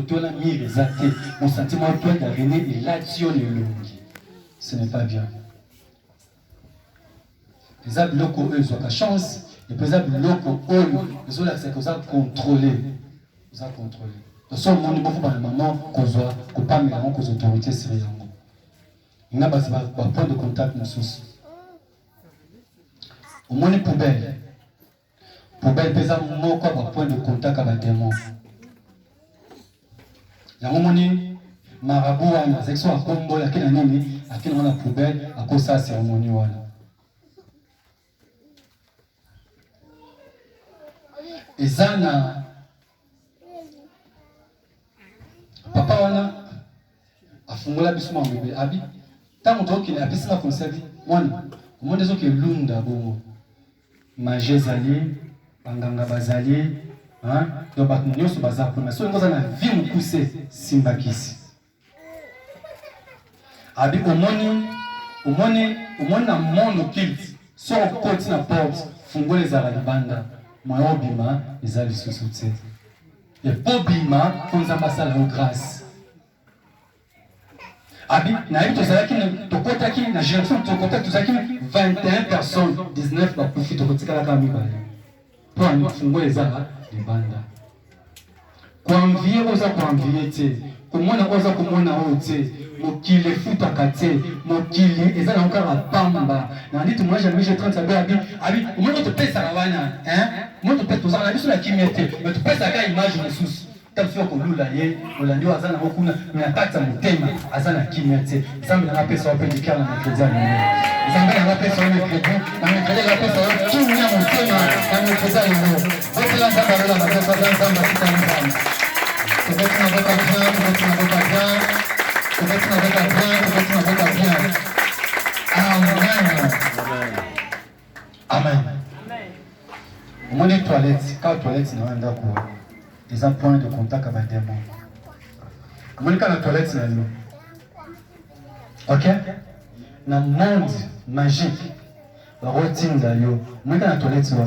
côté on a mis les athées, mon sentiment doit d'arrêter et l'action est longue. Ce n'est pas bien. Les ables locaux, eux, ils ont la chance. Et les ables locaux, eux, ils ont l'accès qu'ils ont contrôlé. Ils ont contrôlé. Dans ce monde, beaucoup par le moment, qu'on soit, qu'on pas mais qu'on soit autorité sérieuses. Il n'y a pas de point de contact, nos sources. Au moins, les poubelles. Poubelle, ils ont un point de contact avec des démons. Il y a un moment, marabout, la section à Combo, à quel année, à quel moment la poubelle, à cause de la cérémonie. Et Zana, papa wana afungola biso ma bébé abi tant que qu'il a bisma conservé wana au monde qui lunda bongo magie zali banganga bazali hein do batnyo so bazako na so ngoza na vie mukuse simbakisi abi omoni na monde kilt so côté na porte fungola za libanda moi obima ezali sous-soutien. Et pour bima, faut nous ambassadeurs de grâce. Abi, naïm to zaki to kota ki na génération to kota to zaki 21 personnes, 19 va profiter de tika la kamiba. Pour nous fungo ezala de banda. Kwa mvier oza kwa mvier te. Komona oza komona ote. Mokili futa kate, mokili ezala encore pamba. Na ndi moi jamais je 30 abi moi te pesa kawana, hein? Moi te pesa tozala biso la kimete, mais te pesa ka image de sous. Tafio ko lula ye, olandi azana okuna, na kata mutema, azana kimete. Zambi na pesa ope dikala na crédit. Zambi na pesa ope crédit, na crédit la pesa ope kimya mutema, na crédit lelo. Botela zamba la pesa zamba kitani. Peut-être na boka bien, peut-être na boka bien. Peut-être avec la bien, peut-être avec la bien. Amen. Amen. Au moins les toilettes, quand les toilettes n'ont rien d'accord, ils ont un point de contact avec des démons. Au moins quand la toilette c'est là. Ok? Dans le monde magique, la routine d'ailleurs, au moins quand la toilette c'est là,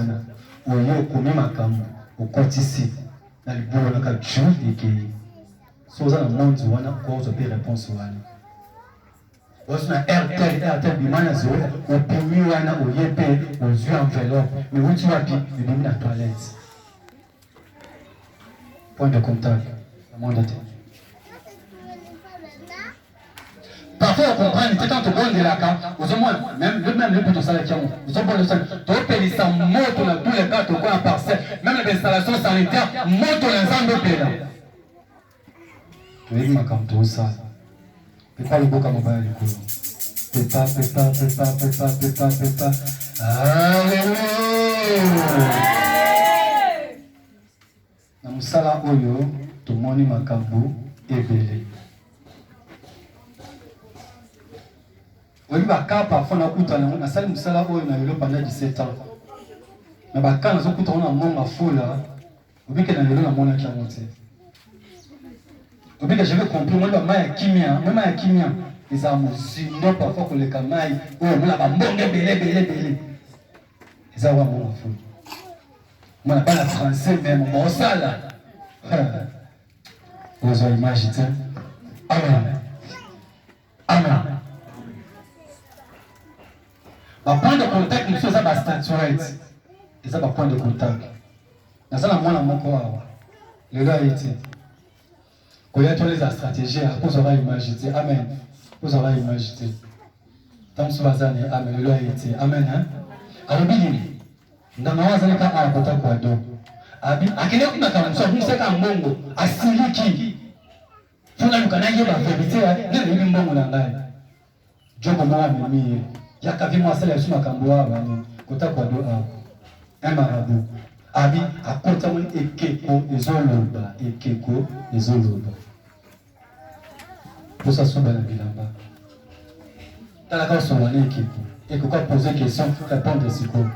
où il y a au premier macam, au quotidien, dans le boulot, dans le jour et qui si vous avez un monde, vous avez une réponse. Vous avez un RTL, bimana zo, au pays wana, au yépé, aux yeux enveloppe, mais où tu vas bien, il est dans la toilette. Point de contact, le monde est. Parfois, on comprend, il était quand on donne de la carte, vous avez même le but de salaire qui ont, vous avez le salaire, tu as payé ça, moto dans tous les cas, tu as un parcelle, même les installations sanitaires, moto dans l'ensemble pays là. Tu es ma comme tout ça. Pepa le beau comme on va le coup. Pepa. Alléluia. Na musala oyo, tout le monde makambo ebele. Oui, baka parfois na kuta na sali musala oyo na yelo pendant 17 ans. Na baka na zo kuta na monga fula. Obike na yelo na mona kia moté. Obika je vais comprendre moi ma kimia, même ma kimia, les amusi, non parfois que les kamai, oh moi la bonne belé. Les awa mon fou. Moi la pas français même mon sala. Vous avez imaginé. Amen. Ba point de contact nous ça ba statuette. Et ça ba point de contact. Na ça la moi la moko awa. Le gars était quand il y a tous les stratégies, vous aurez imaginé. Amen. Vous aurez imaginé. Tant que vous avez amen, le été. Amen. Hein? Alors, bien, dans ma voix, on a un peu de quoi d'eau. Abi, à quel moment on a un certain mongo, à Siliki. Faut la lucanaille, la vérité, ne le mongo n'a pas. Dieu comment mimi, il y a qu'à vivre moi celle sur ma camboa, côté quoi d'eau, un marabout. Abi, à côté mon ekeko, ezoloba, ekeko, ezoloba. Pour ça, son bel bilamba. Dans la cause, on a ekeko. Et pourquoi poser des questions, répondre des secours.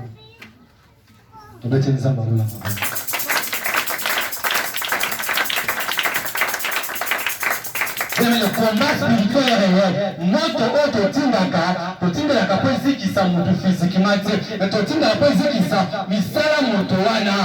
Tu dois tenir ça par là. Le combat spirituel est réel. Notre autre tindaka, to tindaka po ziki sa mutu physiquement, mais to tindaka po ziki sa misala moto wana.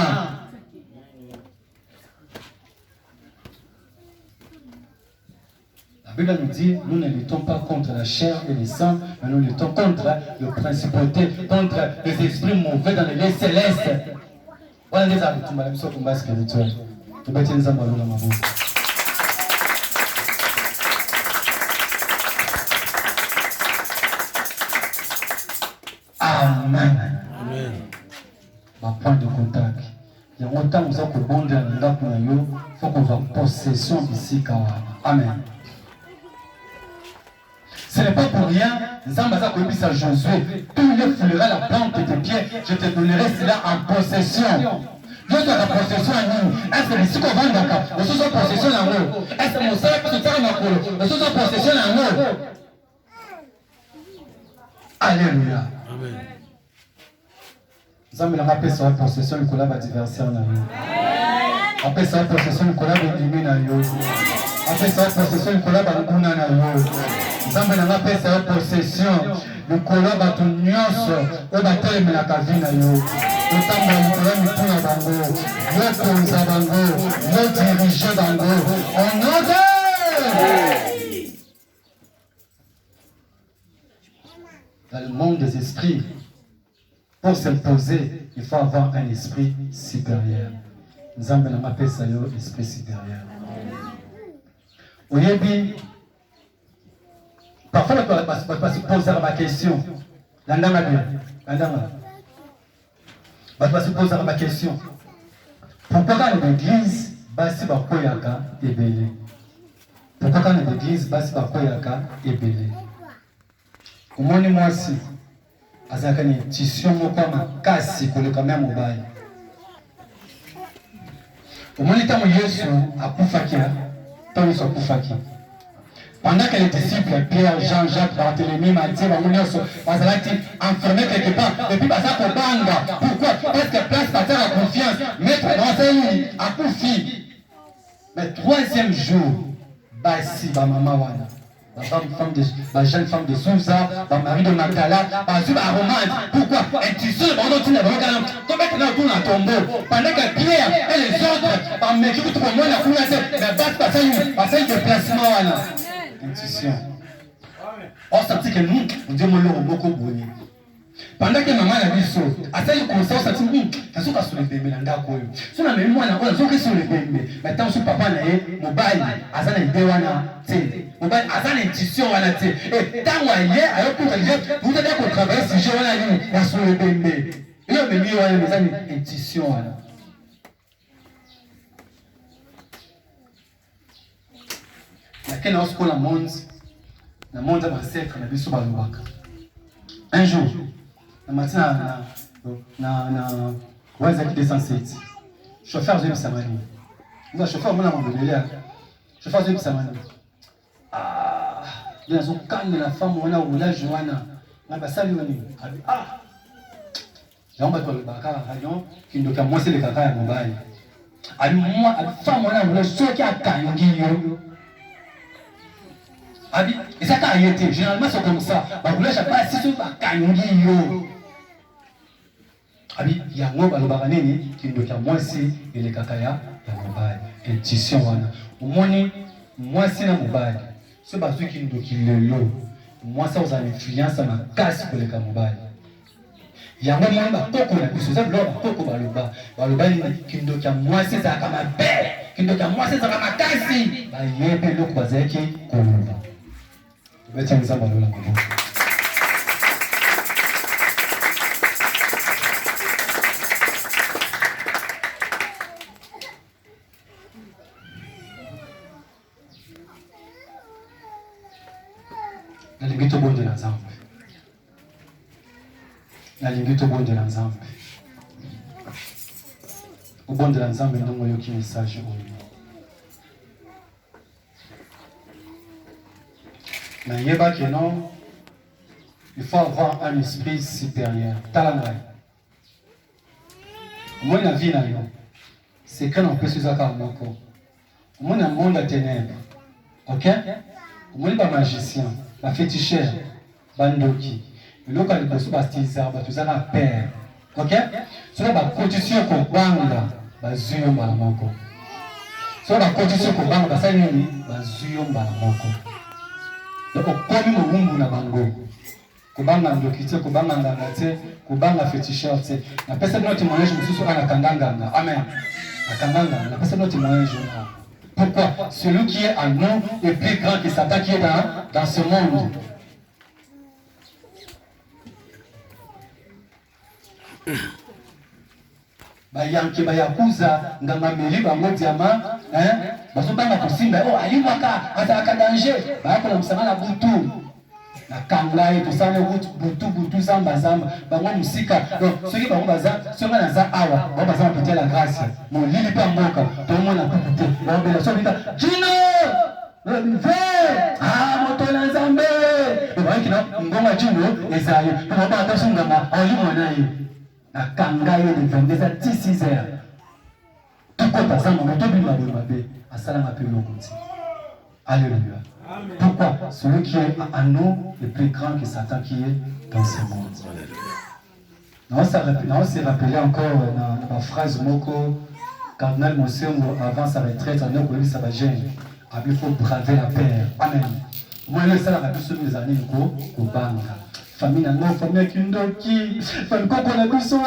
La Bible nous dit, nous ne luttons pas contre la chair et le sang, mais nous luttons contre les principautés, contre les esprits mauvais dans les lieux célestes. Voilà les arbres, tu m'as dit, combat spirituel. Tu vas tenir ça dans ma bouche. Amen. Amen. Ma point de contact. Il y a longtemps que nous avons bondé à l'endroit pour nous, il faut qu'on va en possession ici. Amen. Ce n'est pas pour rien, Zambasa Kobisa à Josué, tu me fouleras la plante de tes pieds, je te donnerai cela en possession. Je suis en possession à nous. Est-ce que les qu'on vend d'accord? Je suis en possession à nous. Est-ce que mon sac se tient à nous? Je suis en possession à nous. Alléluia. Amen. Zambé n'a pas sa possession, le collab adversaire à nous. Après sa possession, le collab ennemi à nous. Après sa possession, le collab à nous. Zambé n'a pas sa possession, le collab à tout nyos, au bataille de la cavine à nous. Autant de problème pour la bango, le conseil bango, le dirigeant bango, on ose! Dans le monde des esprits, pour s'imposer, il faut avoir un esprit supérieur. Nous avons appelé ça l'esprit supérieur. Oyebi, parfois on va se poser la question. L'andama bien, l'andama. On va se poser la question. Pourquoi dans l'église, basi bakoyaka ebele? Pourquoi dans l'église, basi bakoyaka ebele? Comment moi aussi? Azaka ni tission moko makasi koleka même mobile. Omoni tamo Yesu akufaki to Yesu akufaki. Pendant que les disciples Pierre, Jean, Jacques, Barthélemy, Matthieu, Bamunioso, bazalaki enfermés quelque part et puis bazako banga. Pourquoi? Parce que place par terre à confiance. Maître d'enseigne akufi. Mais troisième jour, basi ba mama wana. La jeune femme de Souza, la mari de Magdala, la Zuba Romane. Pourquoi? Et tu sais, pendant un tombeau. Pendant que Pierre et les autres, par mes qui pour moi, la foule, la base passage de placement. Intuition. On sentit que nous, on dit, on beaucoup bonnet. Pendant que maman a dit ça, à ça, il commence à sentir, il faut sur les bébés, si on a même moi, on a sur les bébés. Maintenant, si papa n'a pas mobile, à ça, il y a mobile, à ça, l'intuition, et tant que vous allez travailler si je vais sur les bébés. Il y a même une intuition. Laquelle on se prend la monde va s'être la vie sur le bac. Un jour, la matin, Wazaki 207, chauffeur de Samani. Nous, chauffeur, mon amour, chauffeur de Samani. Ah, il y a un calme de la femme, on a ou la Joanna. On va saluer. Ah, j'ai un bateau de Bakar, qui ne doit moins c'est le caca à mobile. À moi, à la femme, on a ou la soeur qui a Kangi. Et ça a été, généralement c'est comme ça. Je ne sais pas si c'est un Kangi. Il y a un homme qui ne doit moins si il est kakaya, il y a mobile. Intuition. Au moins, moi c'est un mobile. C'est parce qu'il doit qu'il est là. Moi ça vous a une influence à ma casse pour les mobile. Il y a un moment où on a pu se faire qui ne doit moins c'est ça comme ma belle. Qui ne doit moins c'est ça comme ma casse. Il y a un peu de l'eau qui est comme ça. Je vais tiens ça dans la bouche. Nalingi bonde na Nzambe. Nalingi bonde na Nzambe. Bonde na Nzambe ndongo yoki message oyo. Na yeba que non, il faut avoir un esprit supérieur. Talanai. Moi la vie na yo. C'est quand on peut se zaka moko. Moi na monde à ténèbres. OK? Moi pas magicien. La fétichère, bandoki, le local de Bastisa, Batuzana père. Ok? Cela va condition qu'on banga, bazuyom balamoko. Cela va condition qu'on banga, ça y est, bazuyom balamoko. donc okomi mobumbu na bango kubanga ndoki te kubanga nganga te kubanga féticheur te napesa bino témoignage mosusu ana kanganganga amen akanganganga napesa bino témoignage na pourquoi celui qui est en nous est plus grand que Satan qui est dans ce monde. Bayanke bayakuza nganga meli bango diama bazobanga kosimba oh alimaka azalaka danger bayakola mosanga na butu na kangai tosala butu zamba bango musika donc soki bango baza soki naza awa bango baza bapetia la grâce molili mpe mboka tomona kutu te babela sobika jino moto na nzambe ebayikina ngonga jino ezali bango bakasungama olimo na ye na kangai de 22 à 16 heures tout comme ça mon moto bima mabe asala mape lokuti. Alléluia. Pourquoi? Celui qui est en nous est plus grand que Satan qui est dans ce monde. On s'est rappelé encore dans la phrase Moko, Cardinal Monsengo, avant sa retraite, en Okobi Sabagène, il faut braver la paix. Amen. Moi, je sais la sur les années au Banga. Famille n'a pas famille qui ndoki. Famille qu'on a vu sur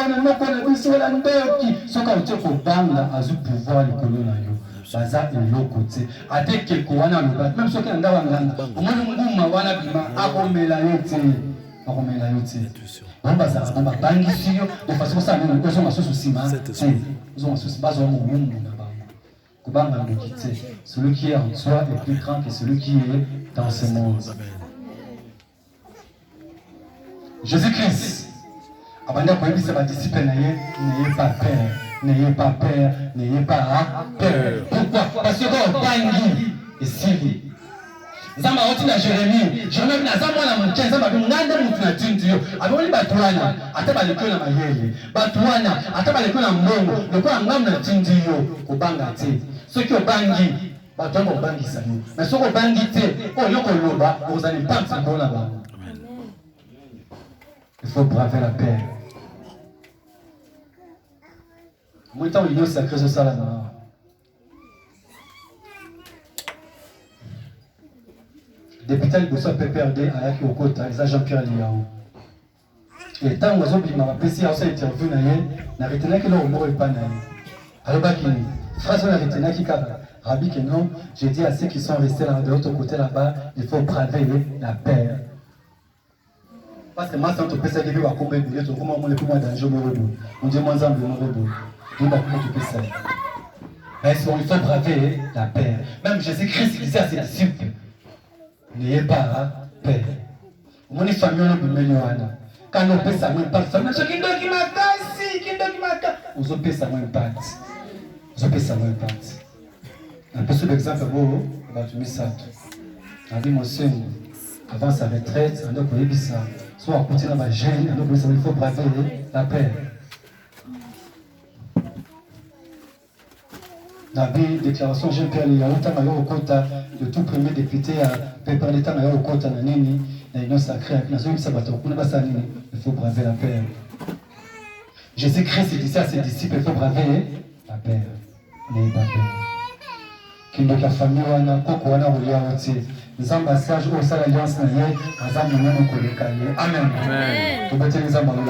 la ndoki. Ce qu'on tient au Banga a eu pouvoir le colonel. Baza côté ate ke ko wana loba même soki na ndawa nganga omoni nguma wana bima akomela yote on baza on bangi siyo de façon ça même ozo masusu sima ozo masusu bazo mo mungu na bango kubanga ndokite celui qui est en soi est plus grand que celui qui est dans ce monde. Jésus-Christ abanda koyebisa ba disciples na ye n'ayez pas peur. N'ayez pas peur, n'ayez pas peur. Pourquoi? Parce que quand on bangi, et si Zamba oti na Jérémie, Jérémie na zamba na mutien, zamba ngande mutu na tindiyo. Aboli batwana, ata baleko na mayele. Batwana, ata baleko na mbongo, leko ngam na tindiyo kubanga te. Soki obangi, batwana obangi sanyo. Mais soko bangi te, o yoko loba, ozali mpamsi bona ba. Il faut braver la paix. Moi, tant l'union sacrée, c'est ça là. Député de Bosso PPRD à Yaki Okota, les Jean-Pierre Liao. Et tant que vous avez PC à ça interview, n'a retenu que l'on ne pas. Alors, phrase n'a retenu qui Rabbi que non, j'ai dit à ceux qui sont restés de l'autre côté là-bas, il faut braver la paix. Parce que moi, sans te PC, je vais combattre, je vais comment on est plus moins dangereux. On dit moins en moins. Il faut braver la paix. Même Jésus-Christ disait à ses disciples, n'ayez pas peur. Mon famille on peut meilleur. Quand on peut ça moins pas, ça marche qui doit qui m'a on peut ça moins pas. On peut ça moins pas. Un peu sur l'exemple beau, on va te ça. Avec mon sœur, avant sa retraite, on a connu ça. Soit à côté de la gêne, on a il faut braver la paix. La déclaration Jean-Pierre Liao, le tout premier député à Pépin l'État Mayor au Kota Nanini, l'union sacrée, il faut braver la paix. Jésus-Christ disait à ses disciples, il faut braver la paix. N'ayez pas peur. Qu'il y a famille, on a royauté. Les ambassages au sein de l'Alliance Nayé, à Zamounou, Amen. Amen. Tout le monde est en train Amen.